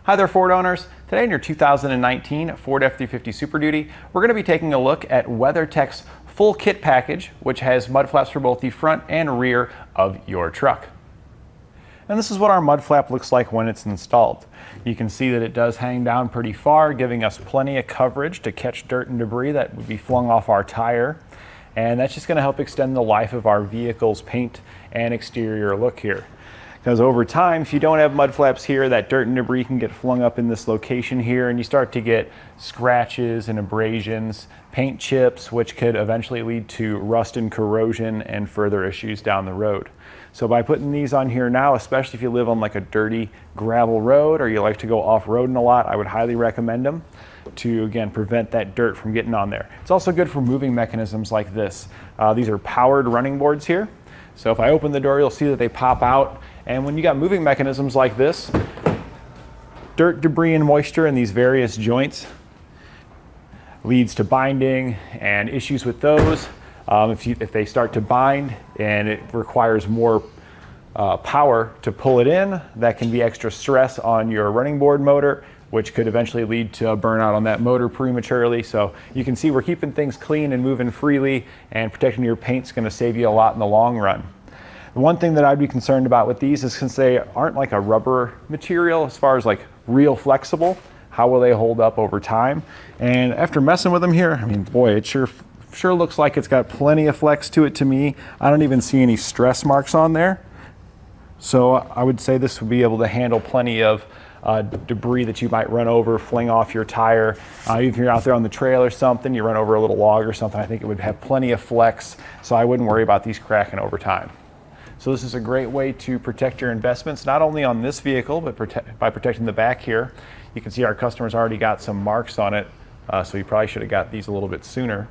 Hi there, Ford owners. Today in your 2019 Ford F-350 Super Duty, we're going to be taking a look at WeatherTech's full kit package, which has mud flaps for both the front and rear of your truck. And this is what our mud flap looks like when it's installed. You can see that it does hang down pretty far, giving us plenty of coverage to catch dirt and debris that would be flung off our tire. And that's just going to help extend the life of our vehicle's paint and exterior look here. Because over time, if you don't have mud flaps here, that dirt and debris can get flung up in this location here, and you start to get scratches and abrasions, paint chips, which could eventually lead to rust and corrosion and further issues down the road. So by putting these on here now, especially if you live on like a dirty gravel road or you like to go off-roading a lot, I would highly recommend them to, again, prevent that dirt from getting on there. It's also good for moving mechanisms like this. These are powered running boards here. So if I open the door, you'll see that they pop out. And when you got moving mechanisms like this, dirt, debris, and moisture in these various joints leads to binding and issues with those. If they start to bind and it requires more power to pull it in, that can be extra stress on your running board motor, which could eventually lead to a burnout on that motor prematurely. So you can see we're keeping things clean and moving freely, and protecting your paint's gonna save you a lot in the long run. The one thing that I'd be concerned about with these is, since they aren't like a rubber material as far as like real flexible, how will they hold up over time? And after messing with them here, I mean, boy, it sure looks like it's got plenty of flex to it to me. I don't even see any stress marks on there. So I would say this would be able to handle plenty of debris that you might run over, fling off your tire. If you're out there on the trail or something, you run over a little log or something, I think it would have plenty of flex, so I wouldn't worry about these cracking over time. So this is a great way to protect your investments, not only on this vehicle, but by protecting the back here. You can see our customer's already got some marks on it, so you probably should have got these a little bit sooner.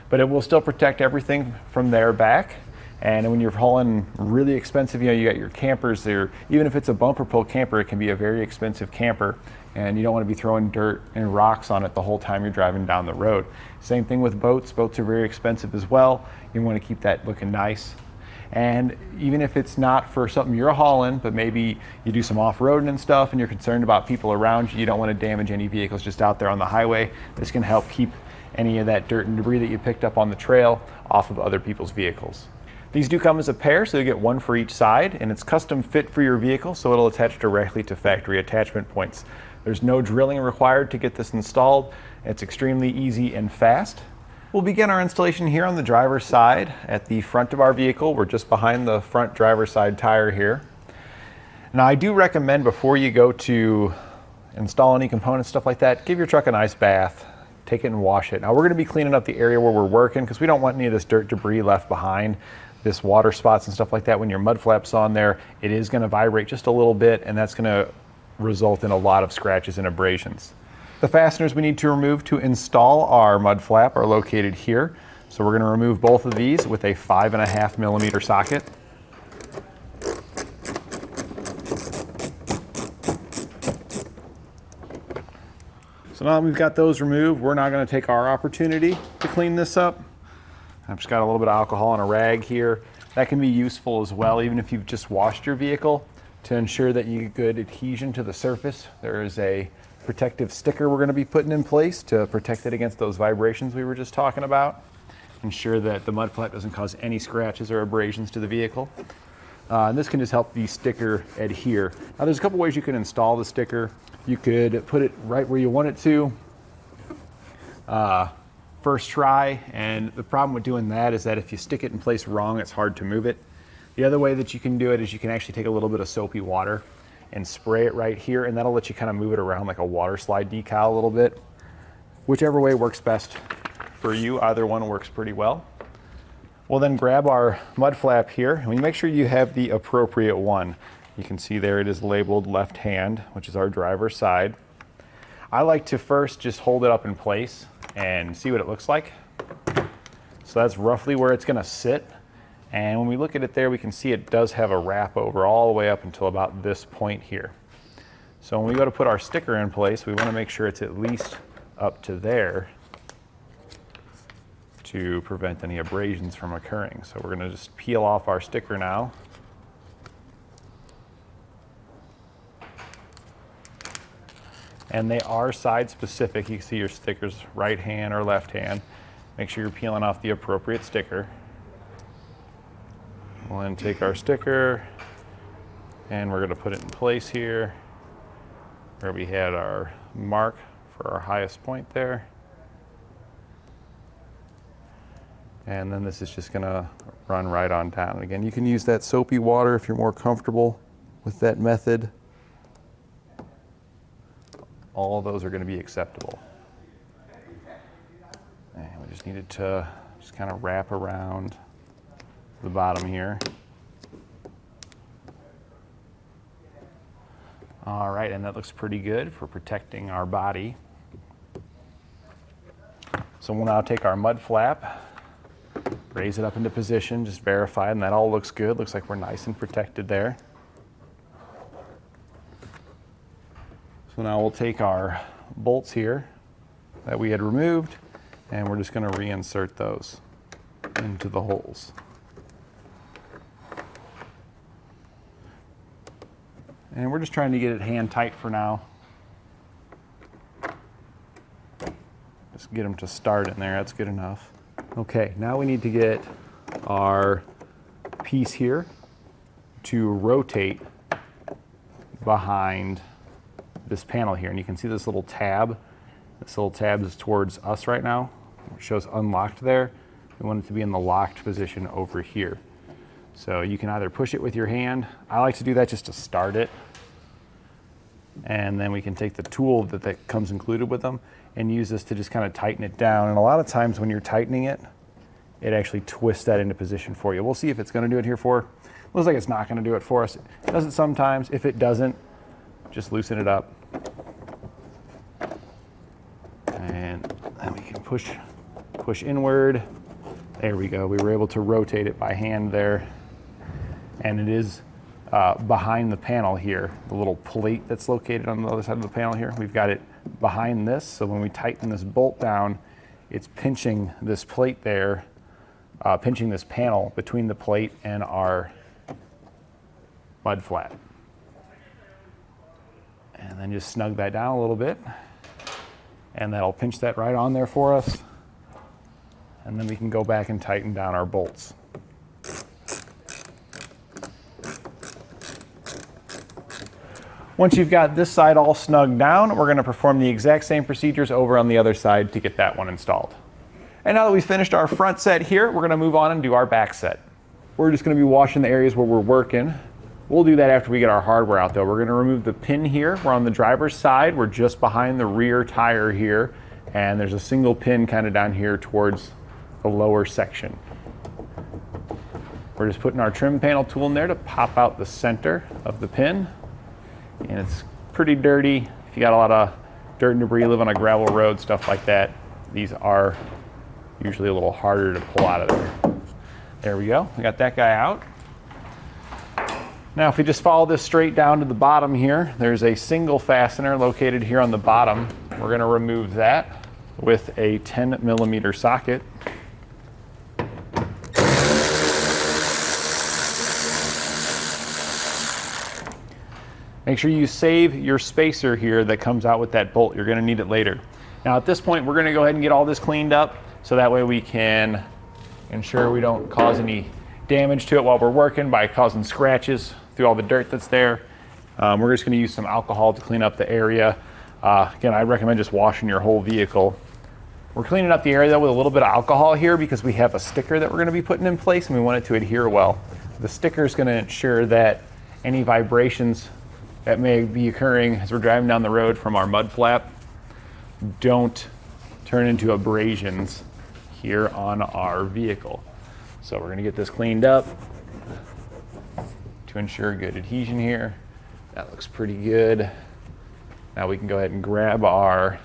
But it will still protect everything from their back. And when you're hauling really expensive, you got your campers there. Even if it's a bumper pull camper, it can be a very expensive camper, and you don't want to be throwing dirt and rocks on it the whole time you're driving down the road. Same thing with boats. Boats are very expensive as well. You want to keep that looking nice. And even if it's not for something you're hauling, but maybe you do some off-roading and stuff and you're concerned about people around you, you don't want to damage any vehicles just out there on the highway, this can help keep any of that dirt and debris that you picked up on the trail off of other people's vehicles. These do come as a pair, so you get one for each side, and it's custom fit for your vehicle, so it'll attach directly to factory attachment points. There's no drilling required to get this installed. It's extremely easy and fast. We'll begin our installation here on the driver's side at the front of our vehicle. We're just behind the front driver's side tire here. Now, I do recommend, before you go to install any components, stuff like that, give your truck a nice bath. Take it and wash it. Now, we're going to be cleaning up the area where we're working because we don't want any of this dirt debris left behind. This water spots and stuff like that, when your mud flap's on there, it is going to vibrate just a little bit, and that's going to result in a lot of scratches and abrasions. The fasteners we need to remove to install our mud flap are located here. So we're going to remove both of these with a 5.5 millimeter socket. So now that we've got those removed, we're now going to take our opportunity to clean this up. I've just got a little bit of alcohol and a rag here. That can be useful as well, even if you've just washed your vehicle, to ensure that you get good adhesion to the surface. There is a protective sticker we're going to be putting in place to protect it against those vibrations we were just talking about. Ensure that the mud flap doesn't cause any scratches or abrasions to the vehicle. And this can just help the sticker adhere. Now, there's a couple ways you can install the sticker. You could put it right where you want it to. First try, and the problem with doing that is that if you stick it in place wrong, it's hard to move it. The other way that you can do it is you can actually take a little bit of soapy water and spray it right here, and that'll let you kind of move it around like a water slide decal a little bit. Whichever way works best for you, either one works pretty well. We'll then grab our mud flap here, and we make sure you have the appropriate one. You can see there it is labeled left hand, which is our driver's side. I like to first just hold it up in place and see what it looks like. So that's roughly where it's going to sit. And when we look at it there, we can see it does have a wrap over all the way up until about this point here. So when we go to put our sticker in place, we want to make sure it's at least up to there to prevent any abrasions from occurring. So we're going to just peel off our sticker now. And they are side specific. You can see your stickers right hand or left hand. Make sure you're peeling off the appropriate sticker. We'll then take our sticker and we're going to put it in place here where we had our mark for our highest point there. And then this is just going to run right on down. And again, you can use that soapy water if you're more comfortable with that method. All of those are going to be acceptable. And we just needed to just kind of wrap around the bottom here. All right, and that looks pretty good for protecting our body. So we'll now take our mud flap, raise it up into position, just verify, and that all looks good. Looks like we're nice and protected there. So now we'll take our bolts here that we had removed, and we're just going to reinsert those into the holes. And we're just trying to get it hand tight for now. Just get them to start in there, that's good enough. Okay, now we need to get our piece here to rotate behind this panel here. And you can see this little tab. This little tab is towards us right now. It shows unlocked there. We want it to be in the locked position over here. So you can either push it with your hand. I like to do that just to start it. And then we can take the tool that comes included with them and use this to just kind of tighten it down. And a lot of times when you're tightening it, it actually twists that into position for you. We'll see if it's going to do it here for. Looks like it's not going to do it for us. It does it sometimes. If it doesn't, just loosen it up. And then we can push inward. There we go. We were able to rotate it by hand there. And it is behind the panel here, the little plate that's located on the other side of the panel here. We've got it behind this, so when we tighten this bolt down, it's pinching this plate there, pinching this panel between the plate and our mud flap. And then just snug that down a little bit, and that'll pinch that right on there for us. And then we can go back and tighten down our bolts. Once you've got this side all snugged down, we're going to perform the exact same procedures over on the other side to get that one installed. And now that we've finished our front set here, we're going to move on and do our back set. We're just going to be washing the areas where we're working. We'll do that after we get our hardware out though. We're going to remove the pin here. We're on the driver's side. We're just behind the rear tire here. And there's a single pin kind of down here towards the lower section. We're just putting our trim panel tool in there to pop out the center of the pin. And it's pretty dirty. If you got a lot of dirt and debris, live on a gravel road, stuff like that, these are usually a little harder to pull out of there. There we go. We got that guy out. Now if we just follow this straight down to the bottom here, there's a single fastener located here on the bottom. We're going to remove that with a 10mm socket. Make sure you save your spacer here that comes out with that bolt. You're going to need it later. Now at this point, we're going to go ahead and get all this cleaned up so that way we can ensure we don't cause any damage to it while we're working by causing scratches through all the dirt that's there. We're just going to use some alcohol to clean up the area. Again, I recommend just washing your whole vehicle. We're cleaning up the area though with a little bit of alcohol here because we have a sticker that we're going to be putting in place and we want it to adhere well. The sticker is going to ensure that any vibrations that may be occurring as we're driving down the road from our mud flap don't turn into abrasions here on our vehicle. So we're going to get this cleaned up to ensure good adhesion here. That looks pretty good. Now we can go ahead and grab our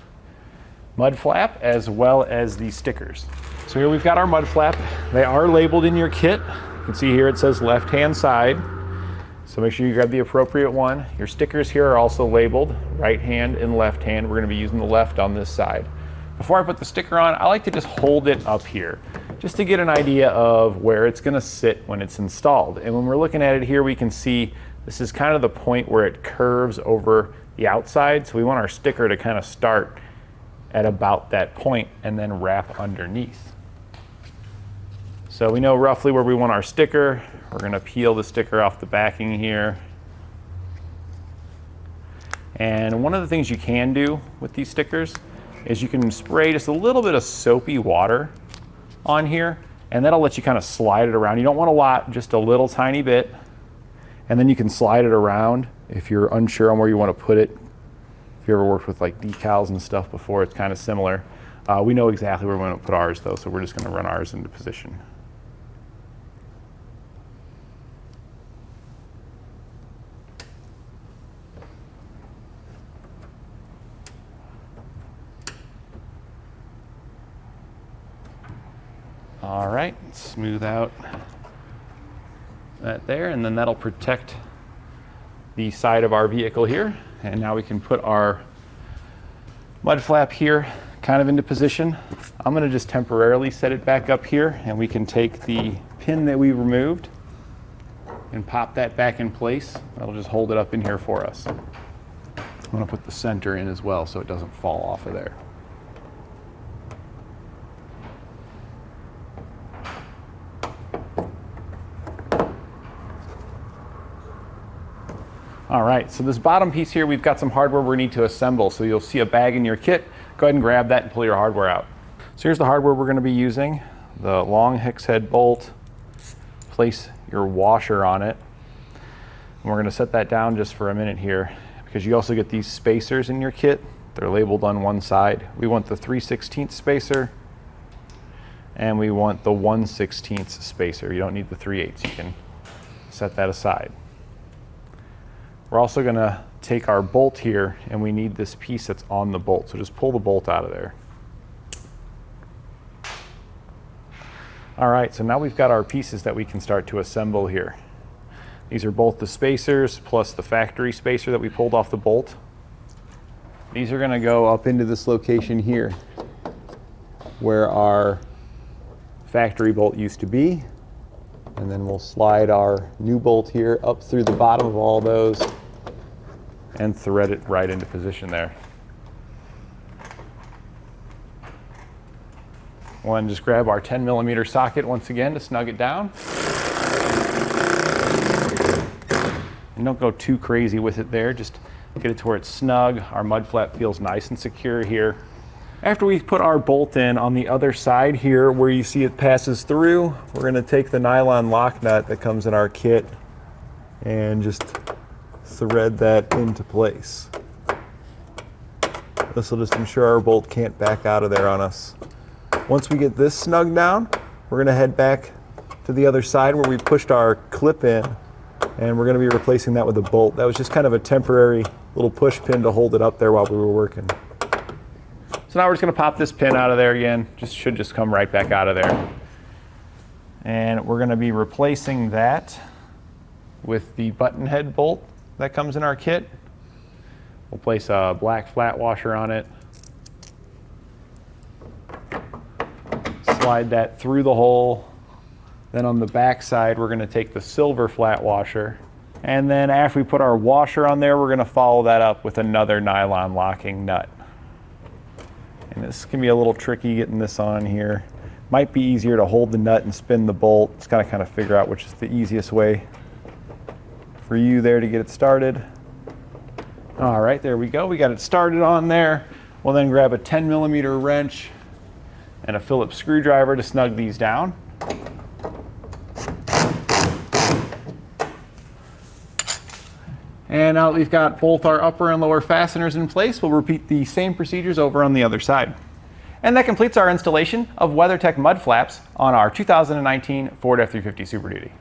mud flap as well as these stickers. So here we've got our mud flap. They are labeled in your kit. You can see here it says left-hand side. So make sure you grab the appropriate one. Your stickers here are also labeled right hand and left hand. We're going to be using the left on this side. Before I put the sticker on, I like to just hold it up here just to get an idea of where it's going to sit when it's installed. And when we're looking at it here, we can see this is kind of the point where it curves over the outside. So we want our sticker to kind of start at about that point and then wrap underneath. So we know roughly where we want our sticker. We're going to peel the sticker off the backing here. And one of the things you can do with these stickers is you can spray just a little bit of soapy water on here, and that'll let you kind of slide it around. You don't want a lot, just a little tiny bit. And then you can slide it around if you're unsure on where you want to put it. If you ever worked with like decals and stuff before, it's kind of similar. We know exactly where we want to put ours though, so we're just going to run ours into position. All right, smooth out that there, and then that'll protect the side of our vehicle here. And now we can put our mud flap here kind of into position. I'm going to just temporarily set it back up here, and we can take the pin that we removed and pop that back in place. That'll just hold it up in here for us. I'm going to put the center in as well so it doesn't fall off of there. All right, so this bottom piece here, we've got some hardware we need to assemble. So you'll see a bag in your kit. Go ahead and grab that and pull your hardware out. So here's the hardware we're going to be using. The long hex head bolt. Place your washer on it. And we're going to set that down just for a minute here, because you also get these spacers in your kit. They're labeled on one side. We want the 3/16 spacer, and we want the 1/16 spacer. You don't need the 3/8. You can set that aside. We're also going to take our bolt here, and we need this piece that's on the bolt. So just pull the bolt out of there. All right, so now we've got our pieces that we can start to assemble here. These are both the spacers plus the factory spacer that we pulled off the bolt. These are going to go up into this location here where our factory bolt used to be. And then we'll slide our new bolt here up through the bottom of all those and thread it right into position there. We'll then just grab our 10mm socket once again to snug it down. And don't go too crazy with it there, just get it to where it's snug. Our mud flap feels nice and secure here. After we put our bolt in on the other side here where you see it passes through, we're going to take the nylon lock nut that comes in our kit and just thread that into place. This will just ensure our bolt can't back out of there on us. Once we get this snug down, we're going to head back to the other side where we pushed our clip in, and we're going to be replacing that with a bolt. That was just kind of a temporary little push pin to hold it up there while we were working. So now we're just going to pop this pin out of there again. Should just come right back out of there. And we're going to be replacing that with the button head bolt that comes in our kit. We'll place a black flat washer on it. Slide that through the hole. Then on the back side, we're going to take the silver flat washer. And then after we put our washer on there, we're going to follow that up with another nylon locking nut. And this can be a little tricky getting this on here. Might be easier to hold the nut and spin the bolt. Just gotta kind of figure out which is the easiest way for you there to get it started. All right, there we go. We got it started on there. We'll then grab a 10mm wrench and a Phillips screwdriver to snug these down. And now that we've got both our upper and lower fasteners in place, we'll repeat the same procedures over on the other side. And that completes our installation of WeatherTech Mud Flaps on our 2019 Ford F-350 Super Duty.